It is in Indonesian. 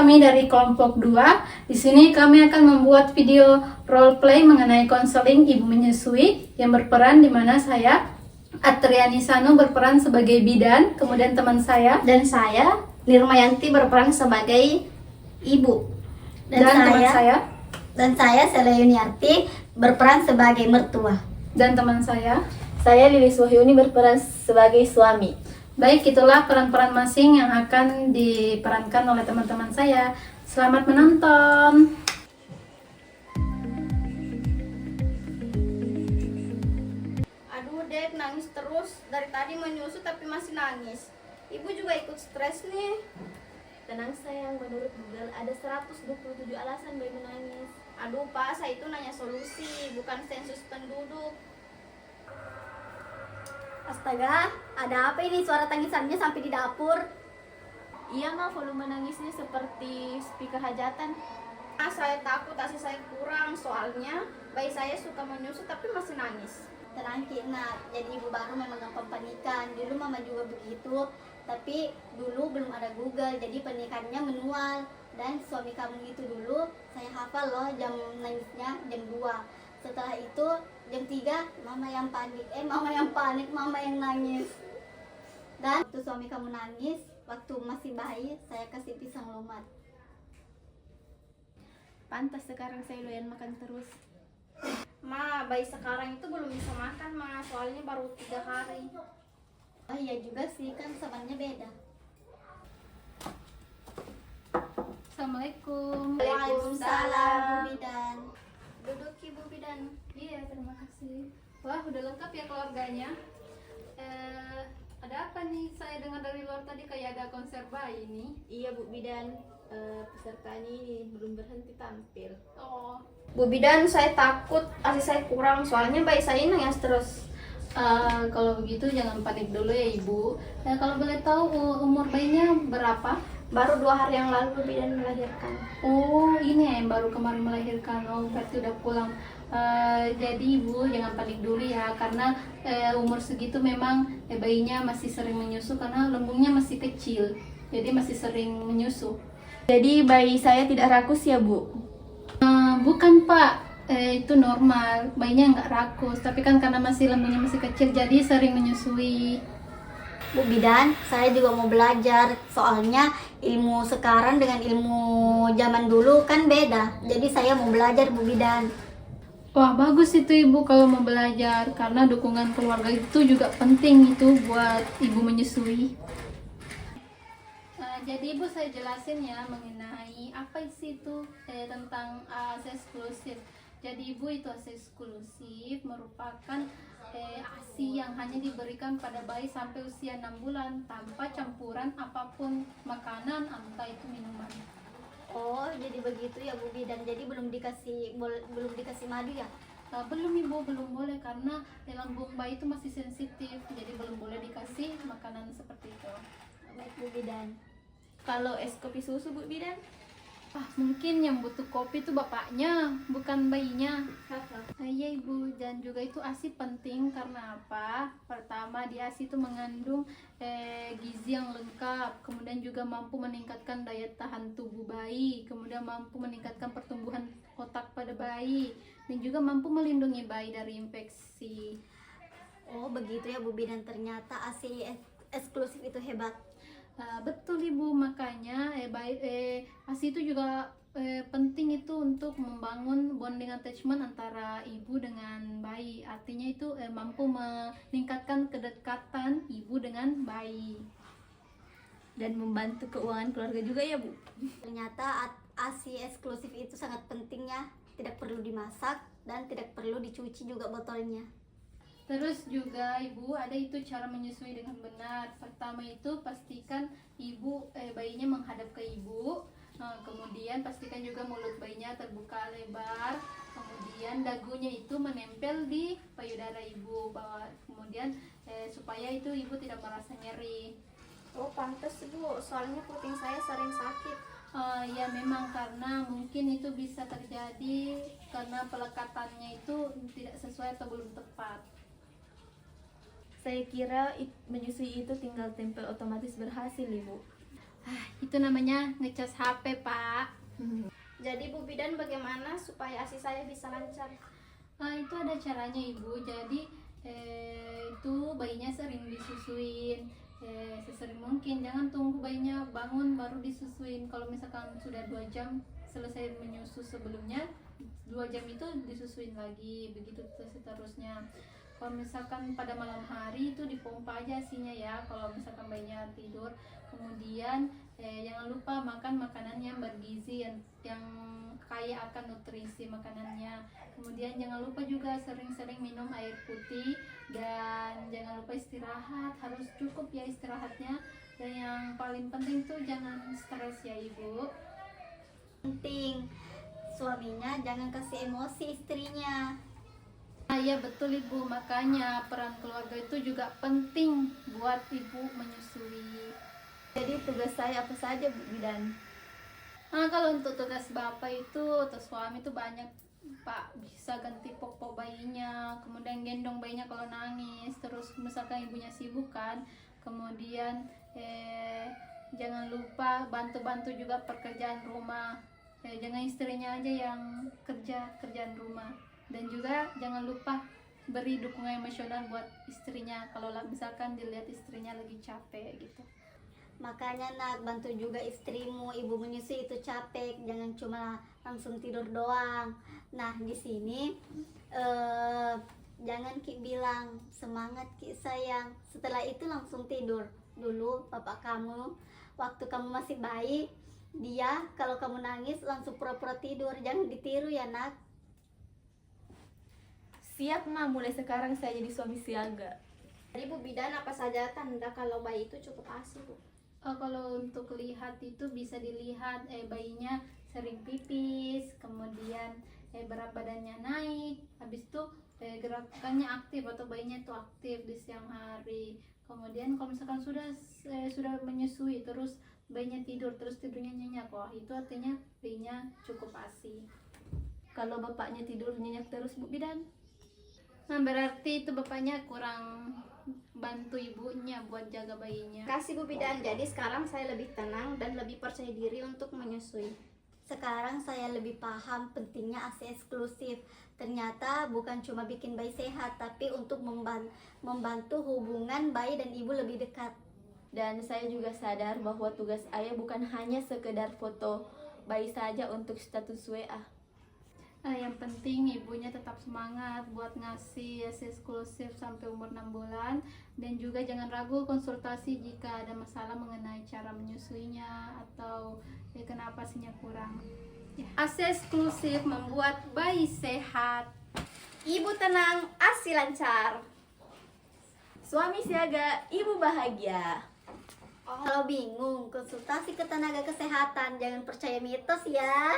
kami dari kelompok 2. Di sini kami akan membuat video role play mengenai konseling ibu menyusui yang berperan di mana saya Atriani Sanu berperan sebagai bidan, kemudian teman saya Dan saya Nirmayanti berperan sebagai ibu. Dan saya Sela Yuniarti berperan sebagai mertua. teman saya. Saya Lilis Wahyuni berperan sebagai suami. Baik, itulah peran-peran masing yang akan diperankan oleh teman-teman saya. Selamat menonton. Aduh, Dek, nangis terus. Dari tadi menyusu tapi masih nangis. Ibu juga ikut stres nih. Tenang sayang, menurut Google ada 127 alasan bayi menangis. Aduh, Pak, saya itu nanya solusi, bukan sensus penduduk. Astaga, ada apa ini suara tangisannya sampai di dapur? Iya mah, volume nangisnya seperti speaker hajatan. Saya takut ASI saya kurang, soalnya bayi saya suka menyusu tapi masih nangis. Tenang Ki, nak, jadi ibu baru memang gampang panikan. Dulu mama juga begitu, tapi dulu belum ada Google, jadi panikannya manual. Dan suami kamu itu dulu, saya hafal loh jam nangisnya jam 2. Setelah itu jam 3 mama yang panik, mama yang nangis. Dan waktu suami kamu nangis, waktu masih bayi, saya kasih pisang lumat. Pantas sekarang saya doyan makan terus. Ma, bayi sekarang itu belum bisa makan, Ma, soalnya baru 3 hari. Oh iya juga sih, kan sabannya beda. Assalamualaikum. Waalaikumsalam, Bu Bidan. Duduk Ibu Bidan. Iya, terima kasih. Wah, udah lengkap ya keluarganya. Ada apa nih? Saya dengar dari luar tadi kayak ada konser bayi nih. Iya Bu Bidan, peserta ini belum berhenti tampil. Oh, Bu Bidan, saya takut ASI saya kurang, soalnya bayi saya nangis terus. kalau begitu jangan panik dulu ya Ibu. Kalau boleh tahu umur bayinya berapa? Baru 2 hari yang lalu Bu Bidan melahirkan. Oh, ini ya yang baru kemarin melahirkan. Oh, berarti udah pulang. Jadi Ibu jangan panik dulu ya, karena umur segitu memang bayinya masih sering menyusu karena lembungnya masih kecil. Jadi masih sering menyusu. Jadi bayi saya tidak rakus ya Bu? Bukan Pak, itu normal. Bayinya nggak rakus, tapi kan karena masih lembungnya masih kecil jadi sering menyusui. Bu Bidan, saya juga mau belajar, soalnya ilmu sekarang dengan ilmu zaman dulu kan beda. Jadi saya mau belajar Bu Bidan. Wah, bagus itu Ibu kalau mau belajar, karena dukungan keluarga itu juga penting itu buat Ibu menyusui. Jadi Ibu saya jelasin ya mengenai apa sih itu tentang ASI eksklusif. Jadi Ibu, itu ASI eksklusif merupakan ASI yang hanya diberikan pada bayi sampai usia 6 bulan tanpa campuran apapun makanan entah itu minuman. Oh, jadi begitu ya Bu Bidan. Jadi belum dikasih madu ya? Belum Ibu, belum boleh karena lambung bayi itu masih sensitif, jadi belum boleh dikasih makanan seperti itu. Baik Bu Bidan. Kalau es kopi susu Bu Bidan? Mungkin yang butuh kopi itu bapaknya, bukan bayinya. Iya Ibu, dan juga itu ASI penting karena apa? Pertama, di ASI itu mengandung gizi yang lengkap, kemudian juga mampu meningkatkan daya tahan tubuh bayi, kemudian mampu meningkatkan pertumbuhan otak pada bayi, dan juga mampu melindungi bayi dari infeksi. Oh, begitu ya Bu Bidan, ternyata ASI eksklusif itu hebat. Betul Ibu, makanya ASI itu juga penting itu untuk membangun bonding attachment antara ibu dengan bayi. Artinya itu mampu meningkatkan kedekatan ibu dengan bayi. Dan membantu keuangan keluarga juga ya Bu? Ternyata ASI eksklusif itu sangat penting ya. Tidak perlu dimasak dan tidak perlu dicuci juga botolnya. Terus juga Ibu, ada itu cara menyusui dengan benar. Pertama itu pastikan ibu bayinya menghadap ke ibu. Kemudian pastikan juga mulut bayinya terbuka lebar. Kemudian dagunya itu menempel di payudara ibu bawah. Kemudian supaya itu ibu tidak merasa nyeri. Oh, pantas Bu, soalnya puting saya sering sakit. Ya memang karena mungkin itu bisa terjadi karena pelekatannya itu tidak sesuai atau belum tepat. Saya kira menyusui itu tinggal tempel otomatis berhasil Ibu. Itu namanya ngecas HP, Pak. Jadi Bu Bidan bagaimana supaya ASI saya bisa lancar? Itu ada caranya, Ibu. Jadi itu bayinya sering disusuin, sesering mungkin. Jangan tunggu bayinya bangun baru disusuin. Kalau misalkan sudah 2 jam selesai menyusu sebelumnya, 2 jam itu disusuin lagi, begitu seterusnya. Kalau misalkan pada malam hari itu dipompa aja asinya ya, kalau misalkan bayinya tidur. Kemudian jangan lupa makan makanan yang bergizi, yang kaya akan nutrisi makanannya. Kemudian jangan lupa juga sering-sering minum air putih, dan jangan lupa istirahat, harus cukup ya istirahatnya. Dan yang paling penting tuh jangan stres ya Ibu. Penting, suaminya jangan kasih emosi istrinya. Iya betul Ibu, makanya peran keluarga itu juga penting buat Ibu menyusui. Jadi tugas saya apa saja Bu Bidan? Kalau untuk tugas bapak itu atau suami itu banyak Pak, bisa ganti popok bayinya, kemudian gendong bayinya kalau nangis, terus misalkan ibunya sibuk kan, kemudian jangan lupa bantu-bantu juga pekerjaan rumah. Jangan istrinya aja yang kerjaan rumah, dan juga jangan lupa beri dukungan emosional buat istrinya kalau misalkan dilihat istrinya lagi capek gitu. Makanya nak, bantu juga istrimu, ibu menyusui itu capek, jangan cuma langsung tidur doang. Nah di sini jangan Ki bilang semangat Ki sayang, setelah itu langsung tidur. Dulu bapak kamu waktu kamu masih bayi, dia kalau kamu nangis langsung pura-pura tidur, jangan ditiru ya nak. Siap Ma, mulai sekarang saya jadi suami siaga. Jadi Bu Bidan apa saja tanda kalau bayi itu cukup ASI Bu? Kalau untuk lihat itu bisa dilihat bayinya sering pipis, kemudian berat badannya naik, habis itu gerakannya aktif atau bayinya itu aktif di siang hari. Kemudian kalau misalkan sudah menyusui terus bayinya tidur, terus tidurnya nyenyak, wah itu artinya bayinya cukup ASI. Kalau bapaknya tidur nyenyak terus Bu Bidan? Nah berarti itu bapaknya kurang bantu ibunya buat jaga bayinya. Kasih Bu Bidan, jadi sekarang saya lebih tenang dan lebih percaya diri untuk menyusui. Sekarang saya lebih paham pentingnya ASI eksklusif. Ternyata bukan cuma bikin bayi sehat, tapi untuk membantu hubungan bayi dan ibu lebih dekat. Dan saya juga sadar bahwa tugas ayah bukan hanya sekedar foto bayi saja untuk status WA. Yang penting ibunya tetap semangat buat ngasih ASI eksklusif sampai umur 6 bulan, dan juga jangan ragu konsultasi jika ada masalah mengenai cara menyusuinya atau kenapa ASI-nya kurang. ASI eksklusif membuat bayi sehat, Ibu tenang, ASI lancar. Suami siaga, ibu bahagia. Kalau bingung, konsultasi ke tenaga kesehatan, jangan percaya mitos ya.